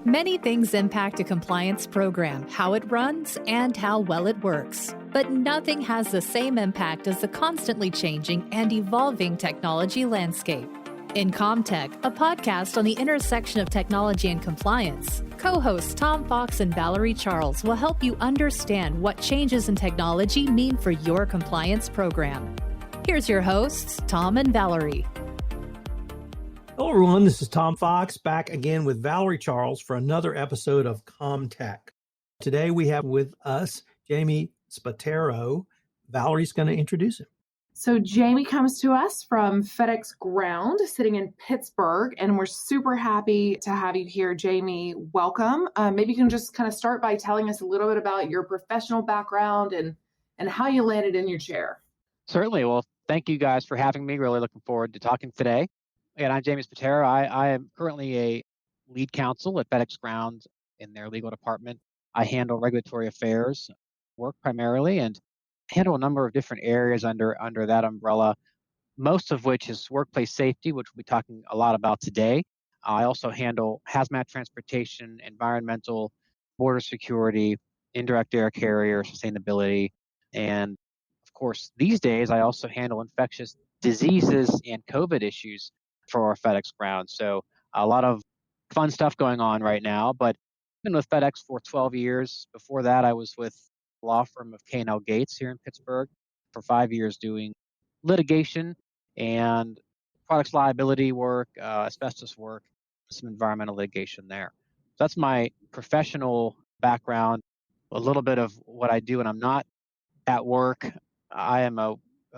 Many things impact a compliance program, how it runs, and how well it works. But nothing has the same impact as the constantly changing and evolving technology landscape. In ComTech, a podcast on the intersection of technology and compliance, co-hosts Tom Fox and Valerie Charles will help you understand what changes in technology mean for your compliance program. Here's your hosts, Tom and Valerie. Hello, everyone. This is Tom Fox back again with Valerie Charles for another episode of ComTech. Today we have with us Jamie Spataro. Valerie's going to introduce him. So Jamie comes to us from FedEx Ground, sitting in Pittsburgh, and we're super happy to have you here, Jamie. Welcome. Maybe you can just kind of start by telling us a little bit about your professional background and how you landed in your chair. Certainly. Well, thank you guys for having me. Really looking forward to talking today. Again, I'm Jamie Spataro. I am currently a lead counsel at FedEx Ground in their legal department. I handle regulatory affairs work primarily and handle a number of different areas under that umbrella, most of which is workplace safety, which we'll be talking a lot about today. I also handle hazmat transportation, environmental, border security, indirect air carrier, sustainability, and of course, these days I also handle infectious diseases and COVID issues for our FedEx Ground. So a lot of fun stuff going on right now, but I've been with FedEx for 12 years. Before that, I was with the law firm of K&L Gates here in Pittsburgh for 5 years doing litigation and products liability work, asbestos work, some environmental litigation there. So that's my professional background, a little bit of what I do when I'm not at work. I am a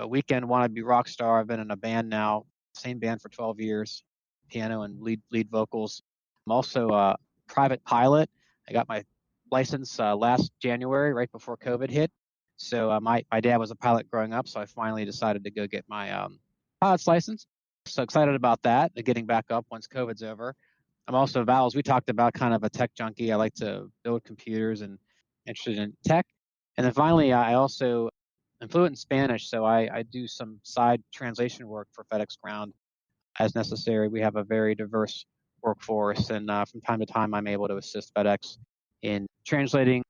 weekend wannabe rock star. I've been in a band now, same band for 12 years, piano and lead vocals. I'm also a private pilot. I got my license last January, right before COVID hit. So my dad was a pilot growing up, so I finally decided to go get my pilot's license. So excited about that, getting back up once COVID's over. I'm also, Val, as we talked about, kind of a tech junkie. I like to build computers and interested in tech. And then finally, I also am fluent in Spanish, so I do some side translation work for FedEx Ground as necessary. We have a very diverse workforce, and from time to time, I'm able to assist FedEx in translating,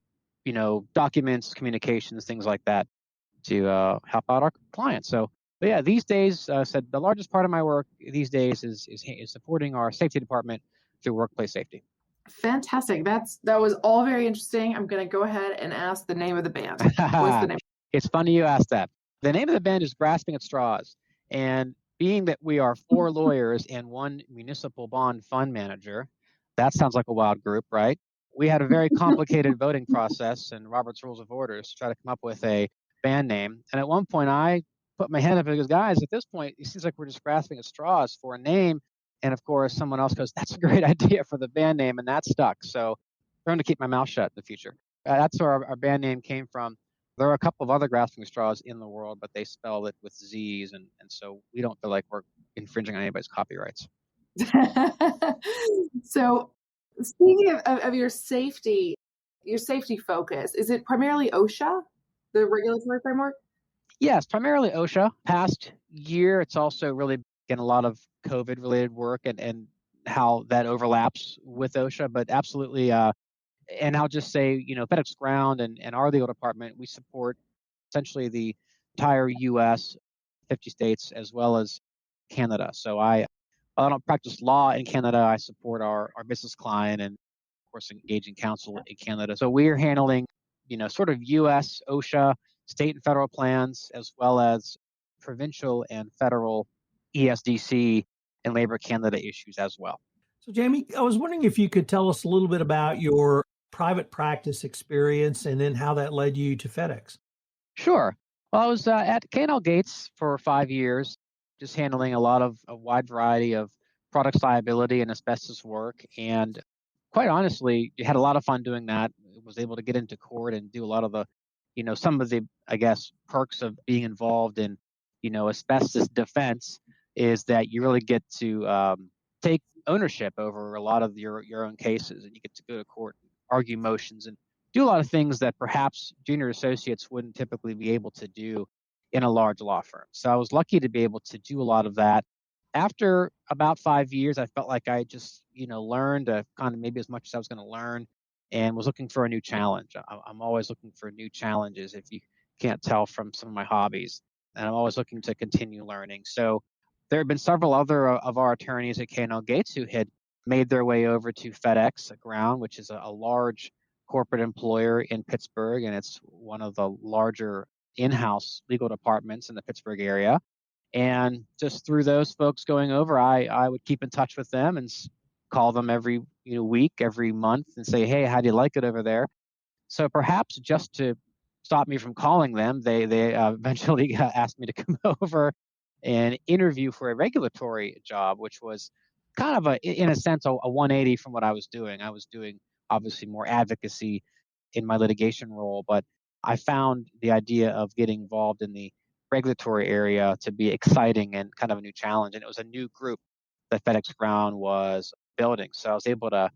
documents, communications, things like that, to help out our clients. So, but yeah, these days, said the largest part of my work these days is supporting our safety department through workplace safety. Fantastic. That was all very interesting. I'm going to go ahead and ask the name of the band. What's the name? It's funny you asked that. The name of the band is Grasping at Straws. And being that we are 4 lawyers and 1 municipal bond fund manager, that sounds like a wild group, right? We had a very complicated voting process and Robert's Rules of Orders to try to come up with a band name. And at one point, I put my hand up and goes, guys, at this point, it seems like we're just grasping at straws for a name. And of course, someone else goes, that's a great idea for the band name, and that stuck. So I'm going to keep my mouth shut in the future. That's where our band name came from. There are a couple of other grasping straws in the world, but they spell it with Z's, and so we don't feel like we're infringing on anybody's copyrights. So speaking of your safety focus, is it primarily OSHA, the regulatory framework? Yes, primarily OSHA. Past year, it's also really been a lot of COVID-related work and how that overlaps with OSHA, but absolutely. And I'll just say, FedEx Ground and our legal department, we support essentially the entire U.S., 50 states, as well as Canada. So I don't practice law in Canada. I support our business client and, of course, engaging counsel in Canada. So we're handling, sort of U.S., OSHA, state and federal plans, as well as provincial and federal ESDC and Labor Canada issues as well. So, Jamie, I was wondering if you could tell us a little bit about your private practice experience and then how that led you to FedEx. Sure. Well, I was at K&L Gates for 5 years, just handling a wide variety of products liability and asbestos work. And quite honestly, you had a lot of fun doing that. Was able to get into court and do a lot of the, some of the, I guess, perks of being involved in, asbestos defense is that you really get to take ownership over a lot of your own cases, and you get to go to court, and argue motions, and do a lot of things that perhaps junior associates wouldn't typically be able to do in a large law firm. So I was lucky to be able to do a lot of that. After about 5 years, I felt like I just, learned kind of maybe as much as I was going to learn and was looking for a new challenge. I'm always looking for new challenges, if you can't tell from some of my hobbies. And I'm always looking to continue learning. So there have been several other of our attorneys at K&L Gates who had made their way over to FedEx Ground, which is a large corporate employer in Pittsburgh, and it's one of the larger in-house legal departments in the Pittsburgh area. And just through those folks going over, I would keep in touch with them and call them every week, every month, and say, hey, how do you like it over there? So perhaps just to stop me from calling them, they eventually asked me to come over and interview for a regulatory job, which was kind of in a sense, a 180 from what I was doing. I was doing obviously more advocacy in my litigation role, but I found the idea of getting involved in the regulatory area to be exciting and kind of a new challenge. And it was a new group that FedEx Ground was building. So I was able to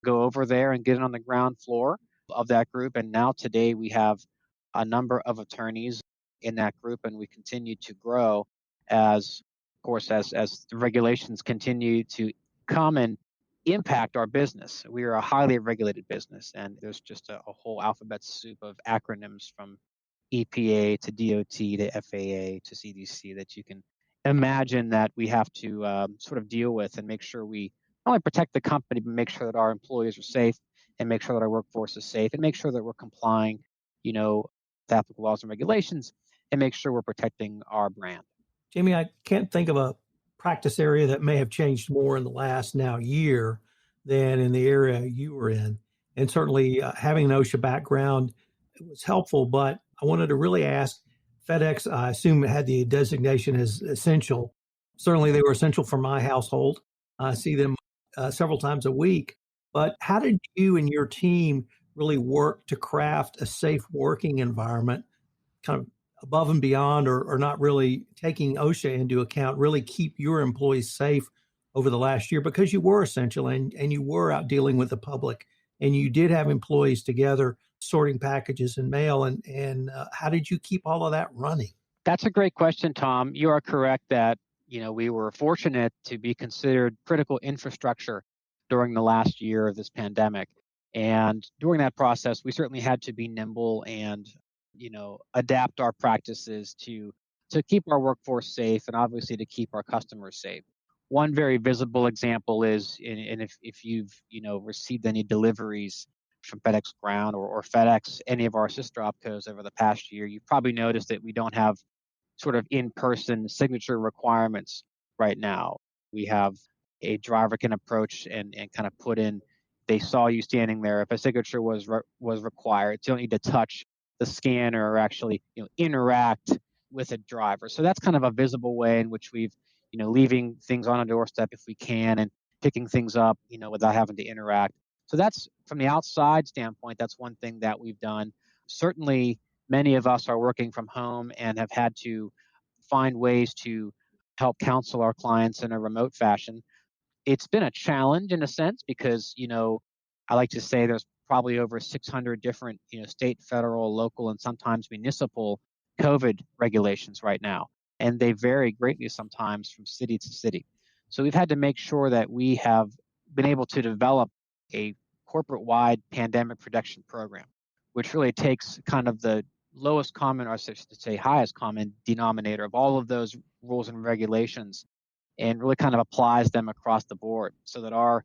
go over there and get in on the ground floor of that group. And now today we have a number of attorneys in that group, and we continue to grow as, of course, as the regulations continue to come and impact our business. We are a highly regulated business, and there's just a whole alphabet soup of acronyms from EPA to DOT to FAA to CDC that you can imagine that we have to sort of deal with and make sure we not only protect the company, but make sure that our employees are safe and make sure that our workforce is safe and make sure that we're complying, with applicable laws and regulations and make sure we're protecting our brand. Jamie, I can't think of a practice area that may have changed more in the last now year than in the area you were in. And certainly having an OSHA background was helpful, but I wanted to really ask FedEx, I assume it had the designation as essential. Certainly they were essential for my household. I see them several times a week. But how did you and your team really work to craft a safe working environment, kind of above and beyond or not really taking OSHA into account, really keep your employees safe over the last year because you were essential and you were out dealing with the public and you did have employees together sorting packages and mail. And how did you keep all of that running? That's a great question, Tom. You are correct that, we were fortunate to be considered critical infrastructure during the last year of this pandemic. And during that process, we certainly had to be nimble and, adapt our practices to keep our workforce safe and obviously to keep our customers safe. One very visible example is, and if you've, received any deliveries from FedEx Ground or FedEx, any of our sister opcos over the past year, you've probably noticed that we don't have sort of in-person signature requirements right now. We have a driver can approach and kind of put in, they saw you standing there. If a signature was required, you don't need to touch the scanner or actually interact with a driver. So that's kind of a visible way in which we've leaving things on a doorstep if we can and picking things up without having to interact. So that's from the outside standpoint, that's one thing that we've done. Certainly many of us are working from home and have had to find ways to help counsel our clients in a remote fashion. It's been a challenge in a sense because, I like to say there's probably over 600 different, state, federal, local, and sometimes municipal COVID regulations right now. And they vary greatly sometimes from city to city. So we've had to make sure that we have been able to develop a corporate-wide pandemic protection program, which really takes kind of the lowest common, or I should say highest common denominator of all of those rules and regulations and really kind of applies them across the board so that our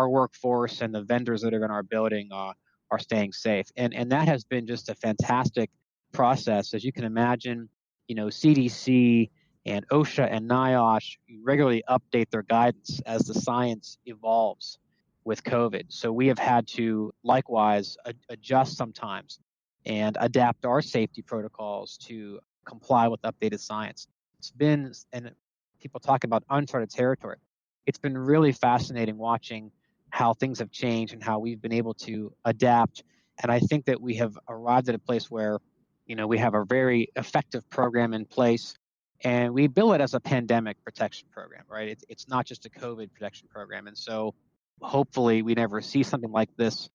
workforce and the vendors that are in our building are staying safe. And that has been just a fantastic process. As you can imagine, CDC and OSHA and NIOSH regularly update their guidance as the science evolves with COVID. So we have had to likewise adjust sometimes and adapt our safety protocols to comply with updated science. It's been, and people talk about uncharted territory. It's been really fascinating watching how things have changed and how we've been able to adapt. And I think that we have arrived at a place where, we have a very effective program in place and we bill it as a pandemic protection program, right? It's not just a COVID protection program. And so hopefully we never see something like this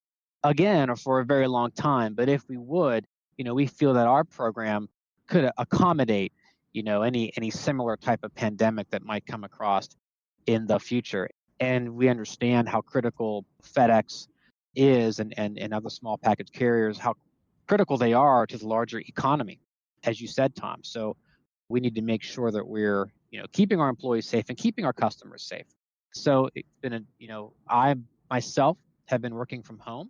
again or for a very long time. But if we would, we feel that our program could accommodate any similar type of pandemic that might come across in the future. And we understand how critical FedEx is and other small package carriers, how critical they are to the larger economy, as you said, Tom. So we need to make sure that we're, keeping our employees safe and keeping our customers safe. So it's been I myself have been working from home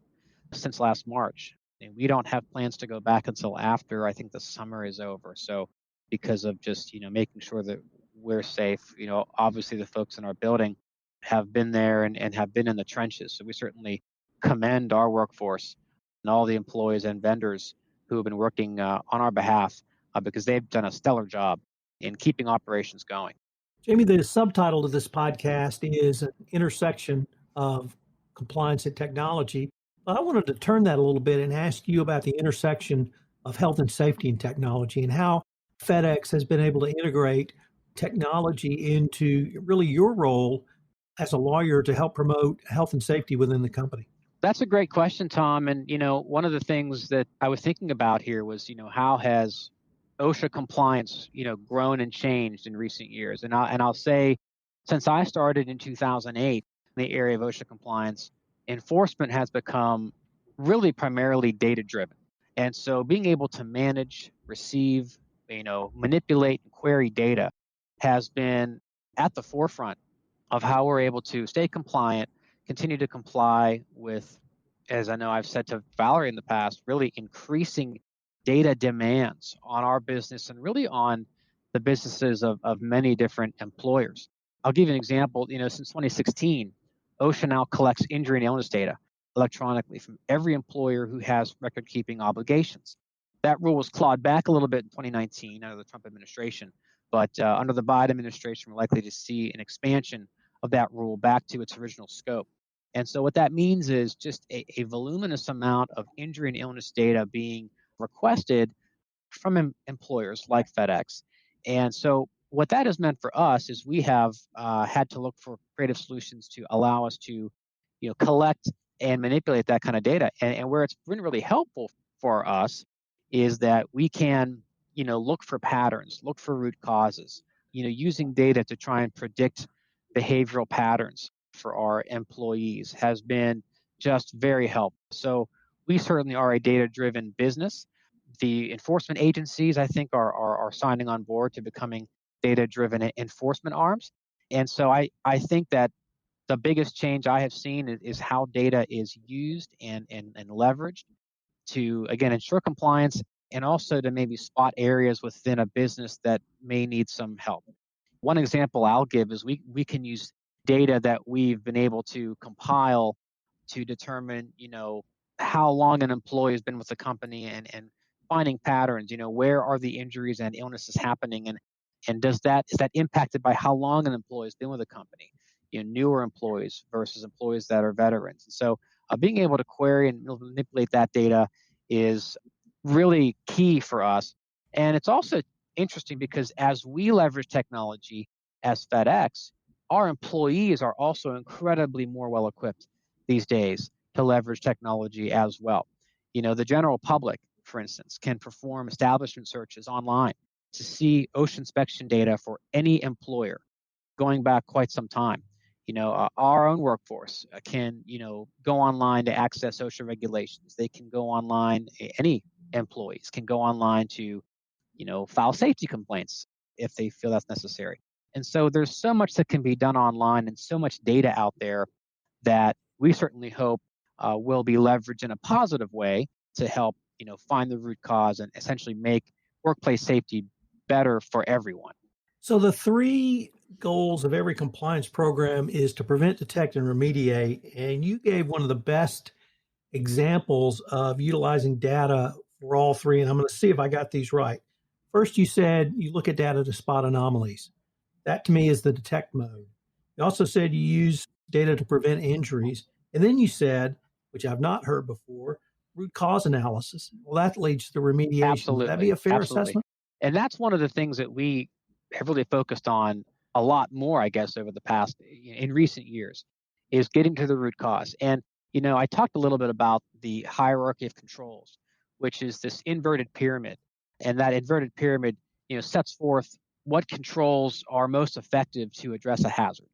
since last March, and we don't have plans to go back until after I think the summer is over. So because of just, making sure that we're safe, obviously the folks in our building have been there and have been in the trenches. So we certainly commend our workforce and all the employees and vendors who have been working on our behalf because they've done a stellar job in keeping operations going. Jamie, the subtitle of this podcast is an intersection of compliance and technology. But I wanted to turn that a little bit and ask you about the intersection of health and safety and technology and how FedEx has been able to integrate technology into really your role as a lawyer to help promote health and safety within the company. That's a great question, Tom. And, one of the things that I was thinking about here was, how has OSHA compliance, grown and changed in recent years? And I'll say, since I started in 2008 in the area of OSHA compliance, enforcement has become really primarily data driven. And so being able to manage, receive, manipulate and query data has been at the forefront of how we're able to stay compliant, continue to comply with, as I know I've said to Valerie in the past, really increasing data demands on our business and really on the businesses of many different employers. I'll give you an example. Since 2016, OSHA now collects injury and illness data electronically from every employer who has record-keeping obligations. That rule was clawed back a little bit in 2019 under the Trump administration, but under the Biden administration, we're likely to see an expansion of that rule back to its original scope. And so what that means is just a voluminous amount of injury and illness data being requested from employers like FedEx. And so what that has meant for us is we have had to look for creative solutions to allow us to, collect and manipulate that kind of data. And where it's been really helpful for us is that we can, look for patterns, look for root causes, using data to try and predict behavioral patterns for our employees has been just very helpful. So we certainly are a data-driven business. The enforcement agencies, I think, are signing on board to becoming data-driven enforcement arms. And so I think that the biggest change I have seen is how data is used and leveraged to, again, ensure compliance and also to maybe spot areas within a business that may need some help. One example I'll give is we can use data that we've been able to compile to determine, how long an employee has been with the company and finding patterns, where are the injuries and illnesses happening and is that impacted by how long an employee has been with the company, newer employees versus employees that are veterans. And so being able to query and manipulate that data is really key for us. And it's also interesting because as we leverage technology as FedEx, our employees are also incredibly more well equipped these days to leverage technology as well. The general public, for instance, can perform establishment searches online to see OSHA inspection data for any employer going back quite some time. Our own workforce can, go online to access OSHA regulations. They can go online, any employees can go online to, file safety complaints if they feel that's necessary. And so there's so much that can be done online and so much data out there that we certainly hope will be leveraged in a positive way to help, find the root cause and essentially make workplace safety better for everyone. So the three goals of every compliance program is to prevent, detect, and remediate. And you gave one of the best examples of utilizing data for all three. And I'm going to see if I got these right. First, you said you look at data to spot anomalies. That to me is the detect mode. You also said you use data to prevent injuries. And then you said, which I've not heard before, root cause analysis. Well, that leads to remediation. Absolutely. Would that be a fair Absolutely. assessment? And that's one of the things that we have really focused on a lot more, I guess, over the past, in recent years, is getting to the root cause. And, I talked a little bit about the hierarchy of controls, which is this inverted pyramid. And that inverted pyramid sets forth what controls are most effective to address a hazard.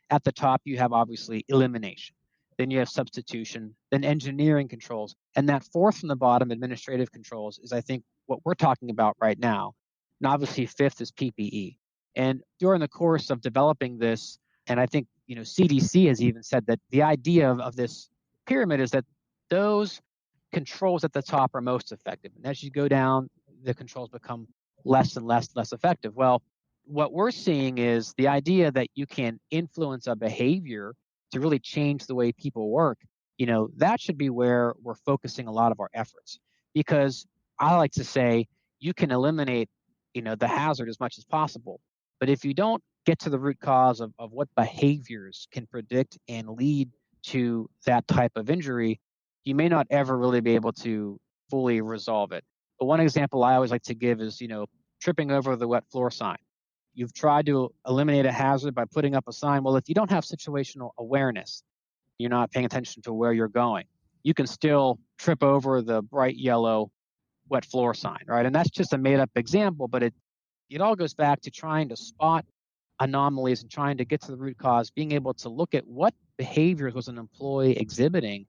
At the top, you have obviously elimination. Then you have substitution, then engineering controls. And that fourth from the bottom, administrative controls, is I think what we're talking about right now. And obviously fifth is PPE. And during the course of developing this, and I think CDC has even said that the idea of this pyramid is that those controls at the top are most effective. And as you go down, the controls become less and less effective. Well, what we're seeing is the idea that you can influence a behavior to really change the way people work. That should be where we're focusing a lot of our efforts, because I like to say you can eliminate, the hazard as much as possible. But if you don't get to the root cause of what behaviors can predict and lead to that type of injury, you may not ever really be able to fully resolve it. But one example I always like to give is, tripping over the wet floor sign. You've tried to eliminate a hazard by putting up a sign. Well, if you don't have situational awareness, you're not paying attention to where you're going, you can still trip over the bright yellow wet floor sign, right? And that's just a made up example, but it all goes back to trying to spot anomalies and trying to get to the root cause, being able to look at what behaviors was an employee exhibiting,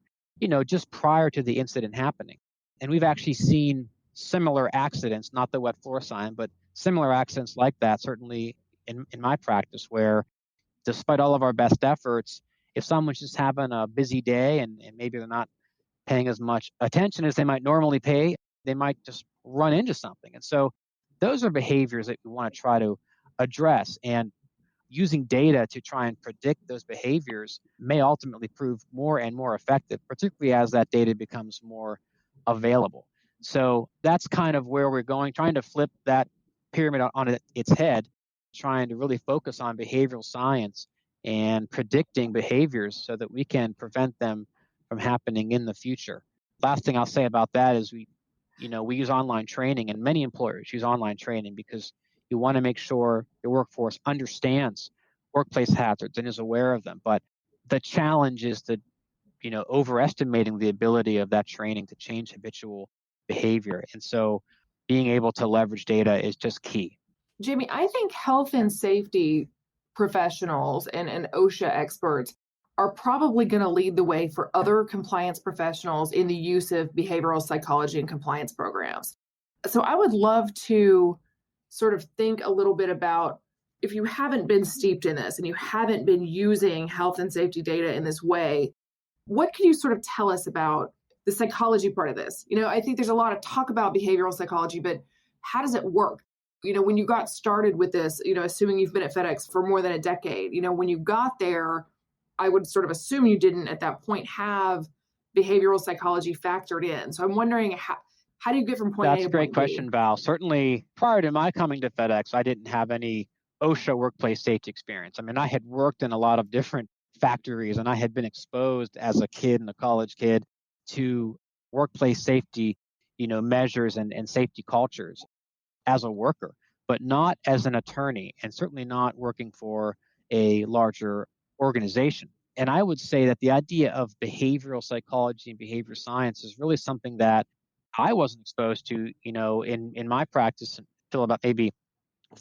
just prior to the incident happening. And we've actually seen similar accidents, not the wet floor sign, but similar accidents like that, certainly in my practice, where despite all of our best efforts, if someone's just having a busy day and maybe they're not paying as much attention as they might normally pay, they might just run into something. And so those are behaviors that we want to try to address. And using data to try and predict those behaviors may ultimately prove more and more effective, particularly as that data becomes more available. So that's kind of where we're going, trying to flip that pyramid on its head, trying to really focus on behavioral science and predicting behaviors so that we can prevent them from happening in the future. Last thing I'll say about that is we use online training, and many employers use online training because you want to make sure your workforce understands workplace hazards and is aware of them. But the challenge is that, overestimating the ability of that training to change habitual behavior. And so being able to leverage data is just key. Jamie, I think health and safety professionals and OSHA experts are probably going to lead the way for other compliance professionals in the use of behavioral psychology and compliance programs. So I would love to sort of think a little bit about, if you haven't been steeped in this and you haven't been using health and safety data in this way, what can you sort of tell us about the psychology part of this? I think there's a lot of talk about behavioral psychology, but how does it work? When you got started with this, assuming you've been at FedEx for more than a decade, when you got there, I would sort of assume you didn't at that point have behavioral psychology factored in. So I'm wondering, how do you get from point A to point B? That's a great question, Val. Certainly, prior to my coming to FedEx, I didn't have any OSHA workplace safety experience. I mean, I had worked in a lot of different factories, and I had been exposed as a kid and a college kid to workplace safety, measures and safety cultures as a worker, but not as an attorney, and certainly not working for a larger organization. And I would say that the idea of behavioral psychology and behavior science is really something that I wasn't exposed to, in my practice until about maybe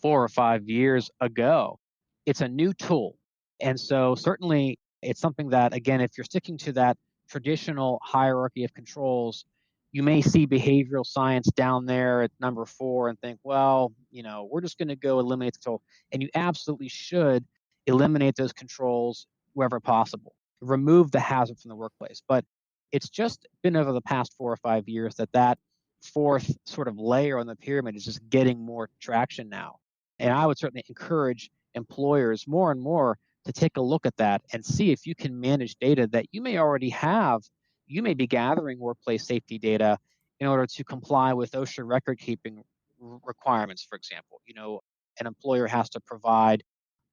4 or 5 years ago. It's a new tool. And so certainly it's something that, again, if you're sticking to that traditional hierarchy of controls, you may see behavioral science down there at number 4 and think, well, we're just going to go eliminate the control. And you absolutely should eliminate those controls wherever possible. Remove the hazard from the workplace. But it's just been over the past 4 or 5 years that fourth sort of layer on the pyramid is just getting more traction now. And I would certainly encourage employers more and more to take a look at that and see if you can manage data that you may already have. You may be gathering workplace safety data in order to comply with OSHA record keeping requirements, for example. An employer has to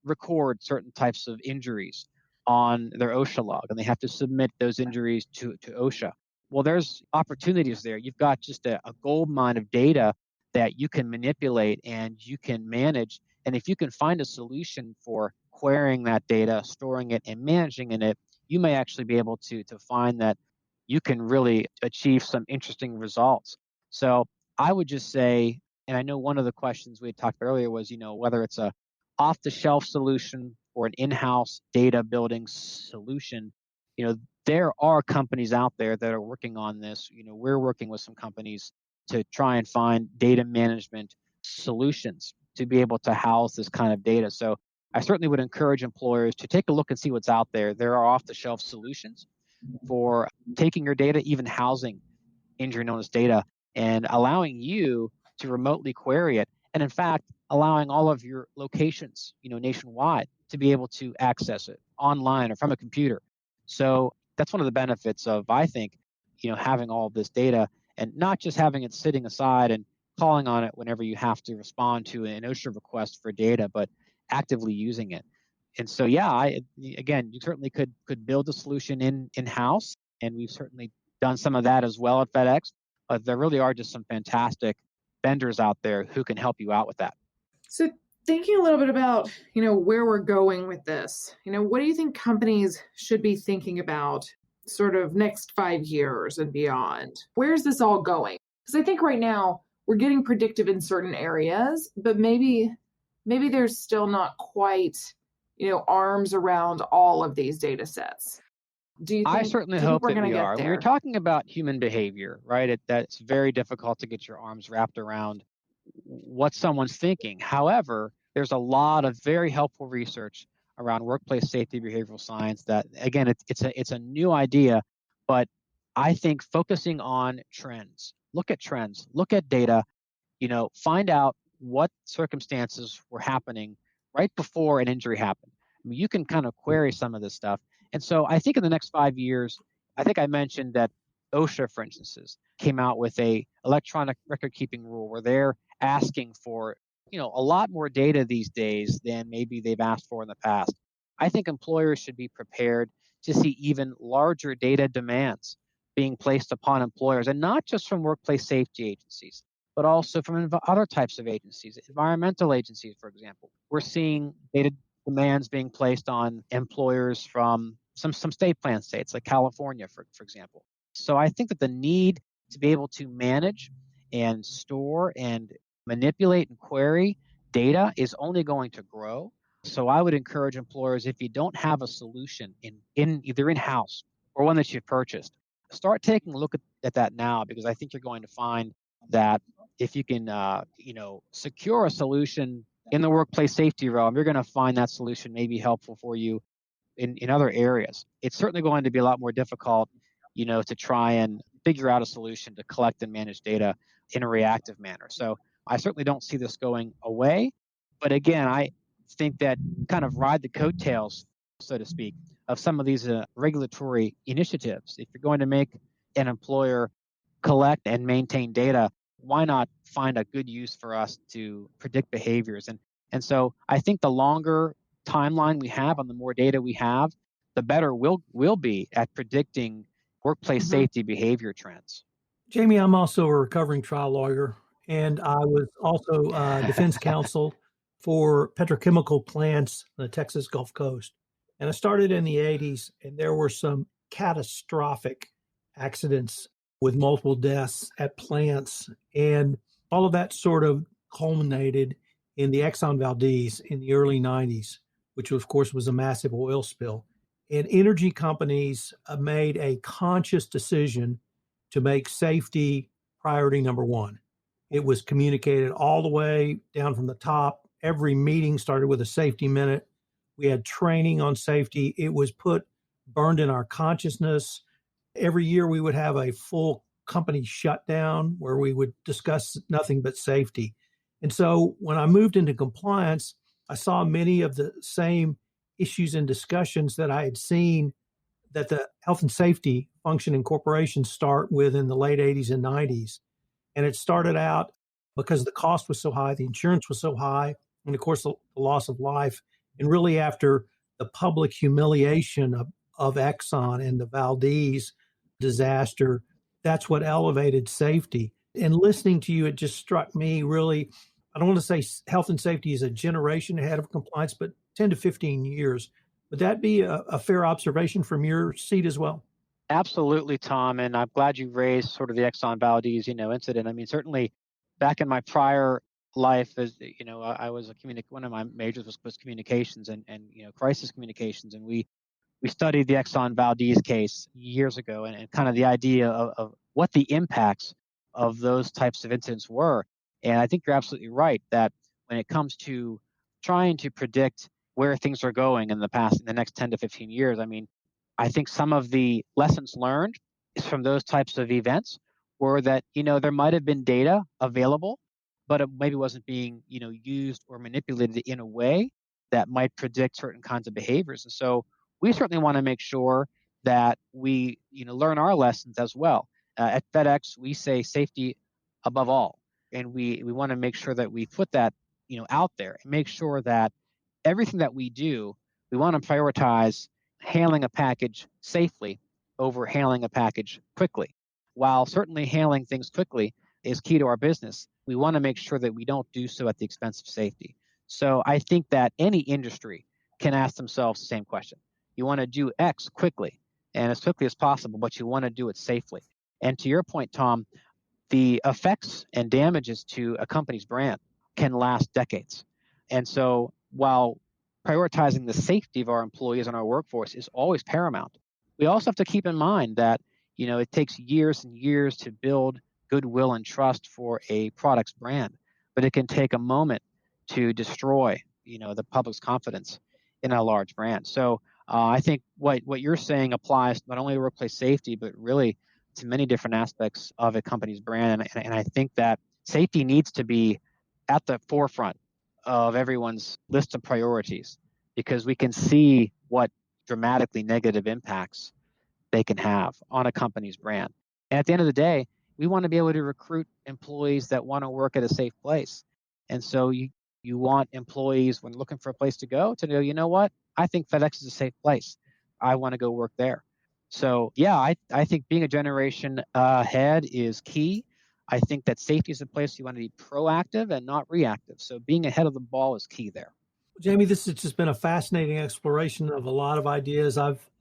record certain types of injuries on their OSHA log, and they have to submit those injuries to OSHA. Well, there's opportunities there. You've got just a gold mine of data that you can manipulate and you can manage. And if you can find a solution for querying that data, storing it, and managing it, you may actually be able to find that you can really achieve some interesting results. So I would just say And I know one of the questions we had talked earlier was, whether it's a off-the-shelf solution or an in-house data building solution. You know, there are companies out there that are working on this. We're working with some companies to try and find data management solutions to be able to house this kind of data. So I certainly would encourage employers to take a look and see what's out there. There are off-the-shelf solutions for taking your data, even housing injury notice data, and allowing you to remotely query it. And in fact, allowing all of your locations, nationwide, to be able to access it online or from a computer. So that's one of the benefits of, I think, having all of this data and not just having it sitting aside and calling on it whenever you have to respond to an OSHA request for data, but actively using it. And so, yeah, again, you certainly could build a solution in-house, and we've certainly done some of that as well at FedEx. But there really are just some fantastic vendors out there who can help you out with that. So thinking a little bit about, where we're going with this, what do you think companies should be thinking about sort of next 5 years and beyond? Where's this all going? Because I think right now we're getting predictive in certain areas, but maybe there's still not quite, arms around all of these data sets. Do you think, I certainly hope that we are. there? We're talking about human behavior, right? That's very difficult to get your arms wrapped around what someone's thinking. However, there's a lot of very helpful research around workplace safety behavioral science that, again, it's a new idea, but I think focusing on trends, look at data, find out what circumstances were happening right before an injury happened. I mean, you can kind of query some of this stuff. And so I think in the next 5 years, I think I mentioned that OSHA, for instance, came out with a electronic record keeping rule where they're asking for, a lot more data these days than maybe they've asked for in the past. I think employers should be prepared to see even larger data demands being placed upon employers, and not just from workplace safety agencies, but also from other types of agencies, environmental agencies, for example. We're seeing data demands being placed on employers from some state plan states like California, for example. So I think that the need to be able to manage and store and manipulate and query data is only going to grow. So I would encourage employers, if you don't have a solution in either in-house or one that you've purchased, start taking a look at that now, because I think you're going to find that if you can, secure a solution in the workplace safety realm, you're going to find that solution may be helpful for you in other areas. It's certainly going to be a lot more difficult, to try and figure out a solution to collect and manage data in a reactive manner. So I certainly don't see this going away. But again, I think that kind of ride the coattails, so to speak, of some of these regulatory initiatives. If you're going to make an employer collect and maintain data, why not find a good use for us to predict behaviors? And so I think the longer timeline we have on the more data we have, the better we'll be at predicting workplace safety behavior trends. Jamie, I'm also a recovering trial lawyer, and I was also defense counsel for petrochemical plants on the Texas Gulf Coast. And I started in the 80s, and there were some catastrophic accidents with multiple deaths at plants. And all of that sort of culminated in the Exxon Valdez in the early 90s, which of course was a massive oil spill. And energy companies made a conscious decision to make safety priority number one. It was communicated all the way down from the top. Every meeting started with a safety minute. We had training on safety. It was burned in our consciousness. Every year we would have a full company shutdown where we would discuss nothing but safety. And so when I moved into compliance, I saw many of the same issues and discussions that I had seen that the health and safety function in corporations start with in the late 80s and 90s. And it started out because the cost was so high, the insurance was so high, and of course the loss of life. And really after the public humiliation of Exxon and the Valdez disaster, that's what elevated safety. And listening to you, it just struck me really, I don't want to say health and safety is a generation ahead of compliance, but 10 to 15 years. Would that be a fair observation from your seat as well? Absolutely, Tom. And I'm glad you raised sort of the Exxon Valdez, incident. I mean, certainly back in my prior life, as I was one of my majors was communications and crisis communications, and we studied the Exxon Valdez case years ago, and kind of the idea of what the impacts of those types of incidents were. And I think you're absolutely right that when it comes to trying to predict where things are going in the next 10 to 15 years, I mean, I think some of the lessons learned from those types of events were that, there might have been data available, but it maybe wasn't being, used or manipulated in a way that might predict certain kinds of behaviors. And so we certainly want to make sure that we, learn our lessons as well. At FedEx, we say safety above all, and we want to make sure that we put that, out there and make sure that everything that we do, we want to prioritize handling a package safely over handling a package quickly. While certainly handling things quickly is key to our business, we want to make sure that we don't do so at the expense of safety. So I think that any industry can ask themselves the same question. You want to do X quickly and as quickly as possible, but you want to do it safely. And to your point, Tom, the effects and damages to a company's brand can last decades. And so while prioritizing the safety of our employees and our workforce is always paramount, we also have to keep in mind that, it takes years and years to build goodwill and trust for a product's brand, but it can take a moment to destroy, the public's confidence in a large brand. So I think what you're saying applies not only to workplace safety, but really to many different aspects of a company's brand. And I think that safety needs to be at the forefront of everyone's list of priorities, because we can see what dramatically negative impacts they can have on a company's brand. And at the end of the day, we want to be able to recruit employees that want to work at a safe place. And so you want employees, when looking for a place to go, to know, you know what, I think FedEx is a safe place. I want to go work there. So yeah, I think being a generation ahead is key. I think that safety is a place you want to be proactive and not reactive. So being ahead of the ball is key there. Jamie, this has just been a fascinating exploration of a lot of ideas.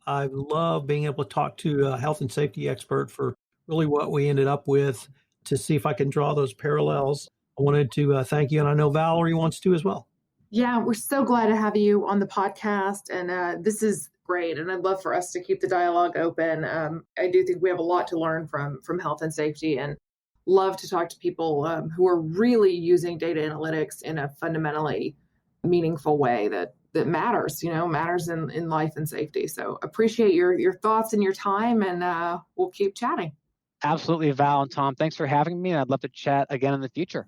I love being able to talk to a health and safety expert for really what we ended up with, to see if I can draw those parallels. I wanted to thank you, and I know Valerie wants to as well. Yeah, we're so glad to have you on the podcast, and this is great. And I'd love for us to keep the dialogue open. I do think we have a lot to learn from health and safety, and love to talk to people who are really using data analytics in a fundamentally meaningful way that matters, matters in life and safety. So appreciate your thoughts and your time, and we'll keep chatting. Absolutely, Val and Tom. Thanks for having me. I'd love to chat again in the future.